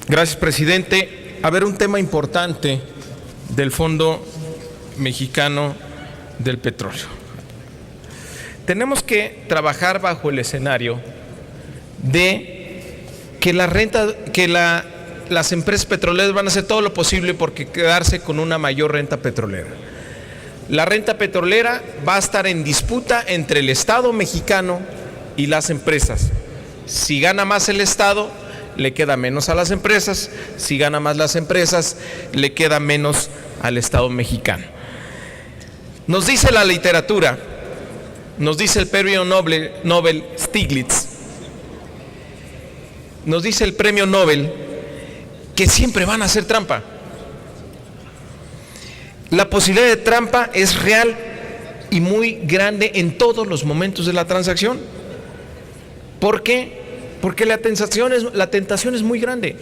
Gracias, presidente. A ver, un tema importante del Fondo Mexicano del Petróleo. Tenemos que trabajar bajo el escenario de que las empresas petroleras van a hacer todo lo posible por quedarse con una mayor renta petrolera. La renta petrolera va a estar en disputa entre el Estado mexicano y las empresas. Si gana más el Estado, le queda menos a las empresas. Si gana más las empresas, le queda menos al Estado mexicano. Nos dice la literatura, nos dice el premio Nobel Stiglitz, nos dice el premio Nobel que siempre van a hacer trampa. La posibilidad de trampa es real y muy grande en todos los momentos de la transacción. ¿Por qué? Porque la tentación es muy grande.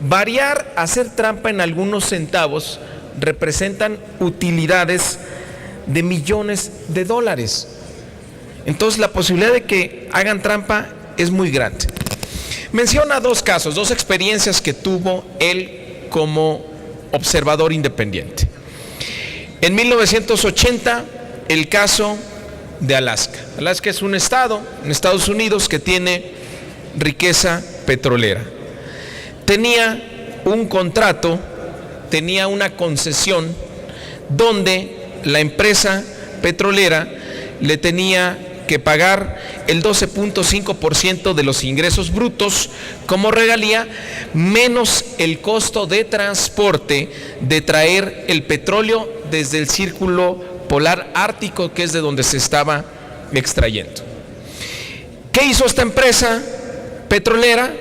Variar, hacer trampa en algunos centavos representan utilidades de millones de dólares. Entonces la posibilidad de que hagan trampa es muy grande. Menciona dos casos, dos experiencias que tuvo él como observador independiente. En 1980, el caso de Alaska. Alaska es un estado en Estados Unidos que tiene riqueza petrolera. Tenía un contrato, tenía una concesión donde la empresa petrolera le tenía que pagar el 12.5% de los ingresos brutos como regalía, menos el costo de transporte de traer el petróleo desde el círculo polar ártico, que es de donde se estaba extrayendo. ¿Qué hizo esta empresa petrolera?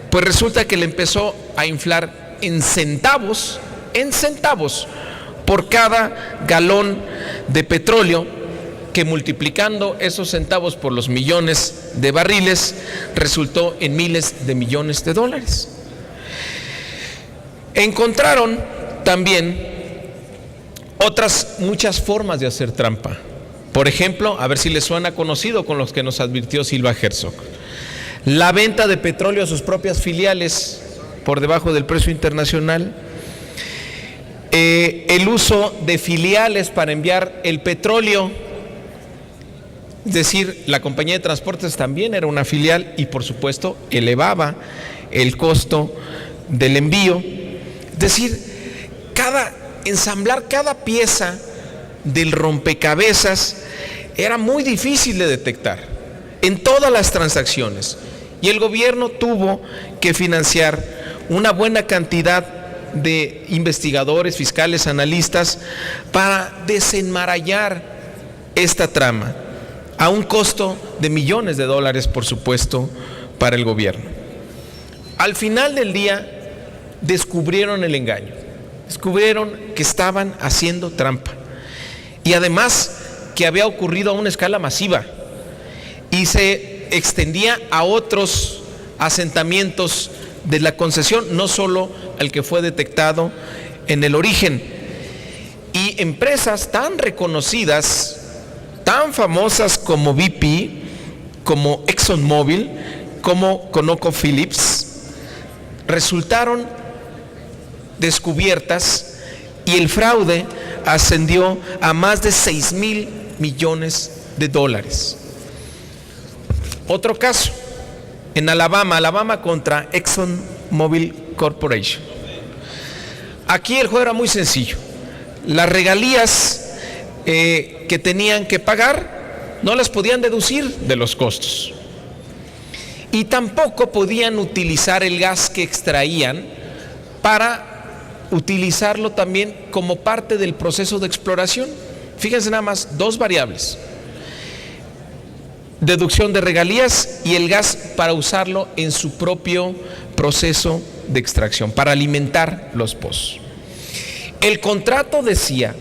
Pues resulta que le empezó a inflar en centavos por cada galón de petróleo, que multiplicando esos centavos por los millones de barriles resultó en miles de millones de dólares. Encontraron también otras muchas formas de hacer trampa. Por ejemplo, a ver si les suena conocido con los que nos advirtió Silva Herzog, la venta de petróleo a sus propias filiales por debajo del precio internacional, el uso de filiales para enviar el petróleo. Es decir, la compañía de transportes también era una filial y por supuesto elevaba el costo del envío. Es decir, ensamblar cada pieza del rompecabezas era muy difícil de detectar en todas las transacciones, y el gobierno tuvo que financiar una buena cantidad de investigadores, fiscales, analistas para desenmarañar esta trama, a un costo de millones de dólares, por supuesto, para el gobierno. Al final del día, descubrieron el engaño, descubrieron que estaban haciendo trampa, y además que había ocurrido a una escala masiva y se extendía a otros asentamientos de la concesión, no solo al que fue detectado en el origen. Y empresas tan reconocidas, tan famosas como BP, como ExxonMobil, como ConocoPhillips, resultaron descubiertas y el fraude ascendió a más de 6,000 millones de dólares. Otro caso, en Alabama contra ExxonMobil Corporation. Aquí el juego era muy sencillo. Las regalías que tenían que pagar no las podían deducir de los costos, y tampoco podían utilizar el gas que extraían para utilizarlo también como parte del proceso de exploración. Fíjense nada más, dos variables: deducción de regalías y el gas para usarlo en su propio proceso de extracción, para alimentar los pozos. El contrato decía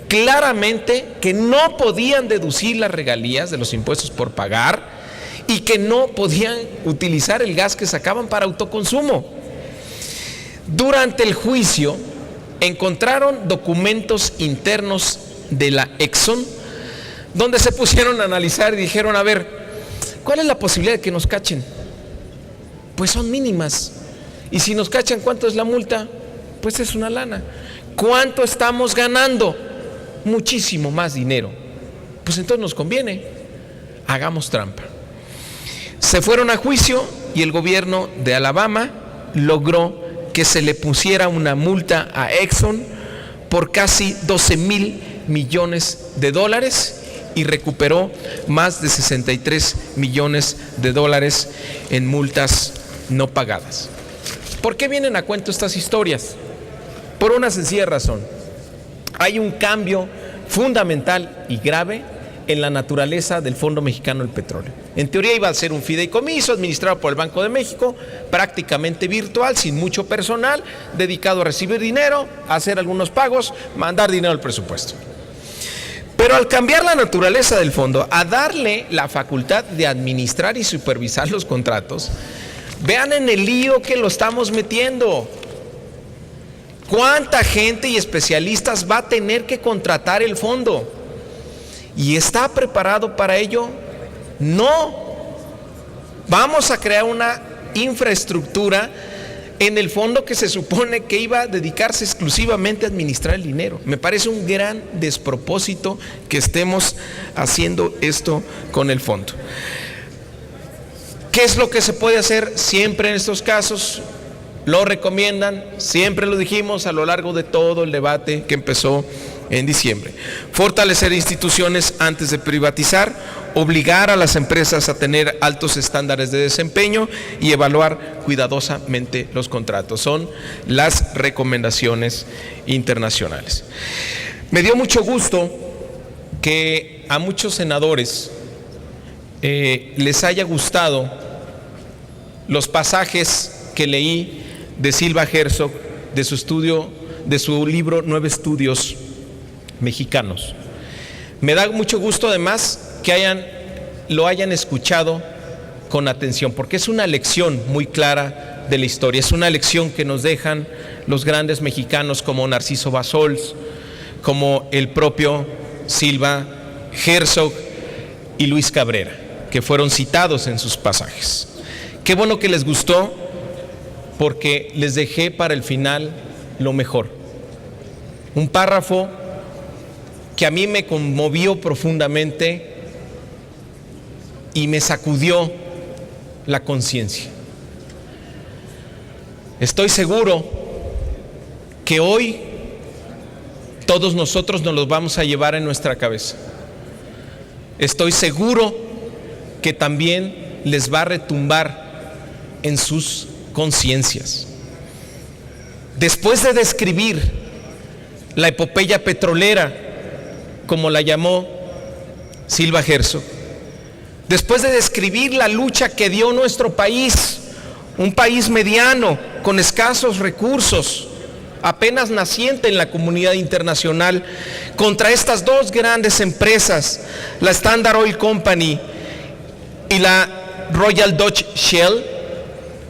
claramente que no podían deducir las regalías de los impuestos por pagar y que no podían utilizar el gas que sacaban para autoconsumo. Durante el juicio encontraron documentos internos de la Exxon donde se pusieron a analizar y dijeron: a ver, ¿Cuál es la posibilidad de que nos cachen? Pues son mínimas. Y si nos cachan, ¿cuánto es la multa? Pues es una lana. ¿Cuánto estamos ganando? Muchísimo más dinero. Pues entonces nos conviene. Hagamos trampa. Se fueron a juicio y el gobierno de Alabama logró que se le pusiera una multa a Exxon por casi 12,000 millones de dólares y recuperó más de 63 millones de dólares en multas no pagadas. ¿Por qué vienen a cuento estas historias? Por una sencilla razón. Hay un cambio fundamental y grave en la naturaleza del Fondo Mexicano del Petróleo. En teoría iba a ser un fideicomiso administrado por el Banco de México, prácticamente virtual, sin mucho personal, dedicado a recibir dinero, a hacer algunos pagos, mandar dinero al presupuesto. Pero al cambiar la naturaleza del fondo, a darle la facultad de administrar y supervisar los contratos, vean en el lío que lo estamos metiendo. ¿Cuánta gente y especialistas va a tener que contratar el fondo? ¿Y está preparado para ello? No. Vamos a crear una infraestructura en el fondo que se supone que iba a dedicarse exclusivamente a administrar el dinero. Me parece un gran despropósito que estemos haciendo esto con el fondo. ¿Qué es lo que se puede hacer siempre en estos casos? Lo recomiendan, siempre lo dijimos a lo largo de todo el debate que empezó en diciembre. Fortalecer instituciones antes de privatizar, obligar a las empresas a tener altos estándares de desempeño y evaluar cuidadosamente los contratos. Son las recomendaciones internacionales. Me dio mucho gusto que a muchos senadores les haya gustado los pasajes que leí de Silva Herzog, de su libro 9 estudios mexicanos. Me da mucho gusto además que lo hayan escuchado con atención, porque es una lección muy clara de la historia, es una lección que nos dejan los grandes mexicanos como Narciso Bassols, como el propio Silva Herzog y Luis Cabrera, que fueron citados en sus pasajes. Qué bueno que les gustó, porque les dejé para el final lo mejor. Un párrafo que a mí me conmovió profundamente y me sacudió la conciencia. Estoy seguro que hoy todos nosotros nos los vamos a llevar en nuestra cabeza. Estoy seguro que también les va a retumbar en sus conciencias. Después de describir la epopeya petrolera, como la llamó Silva Herzog, después de describir la lucha que dio nuestro país, un país mediano, con escasos recursos, apenas naciente en la comunidad internacional, contra estas dos grandes empresas, la Standard Oil Company y la Royal Dutch Shell,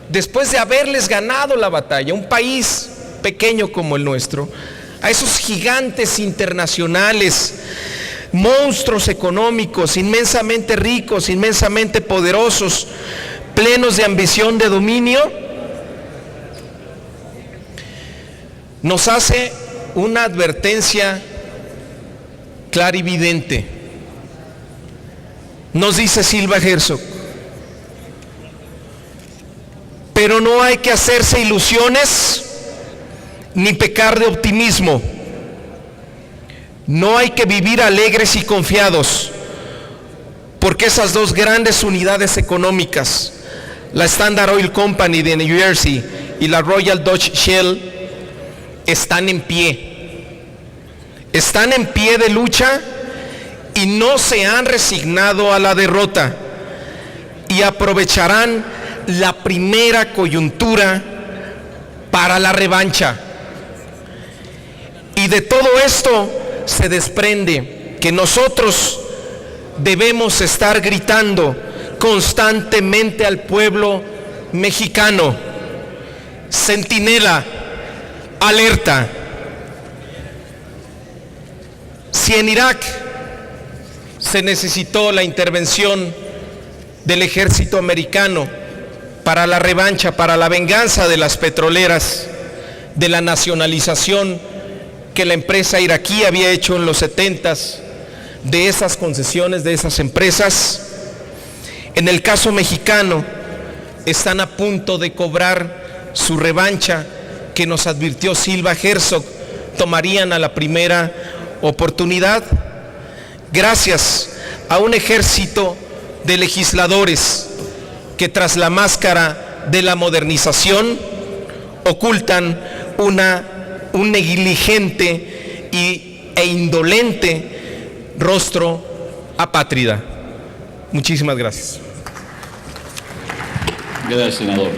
después de haberles ganado la batalla, un país pequeño como el nuestro, a esos gigantes internacionales, monstruos económicos, inmensamente ricos, inmensamente poderosos, plenos de ambición de dominio, nos hace una advertencia clarividente. Nos dice Silva Herzog: pero no hay que hacerse ilusiones ni pecar de optimismo. No hay que vivir alegres y confiados, porque esas dos grandes unidades económicas, la Standard Oil Company de New Jersey y la Royal Dutch Shell, están en pie. Están en pie de lucha y no se han resignado a la derrota, y aprovecharán la primera coyuntura para la revancha. Y de todo esto se desprende que nosotros debemos estar gritando constantemente al pueblo mexicano: centinela, alerta. Si en Irak se necesitó la intervención del ejército americano para la revancha, para la venganza de las petroleras, de la nacionalización que la empresa iraquí había hecho en los 70s, de esas concesiones de esas empresas. En el caso mexicano, están a punto de cobrar su revancha que nos advirtió Silva Herzog tomarían a la primera oportunidad, gracias a un ejército de legisladores que tras la máscara de la modernización ocultan un negligente e indolente rostro apátrida. Muchísimas gracias. Gracias, senador.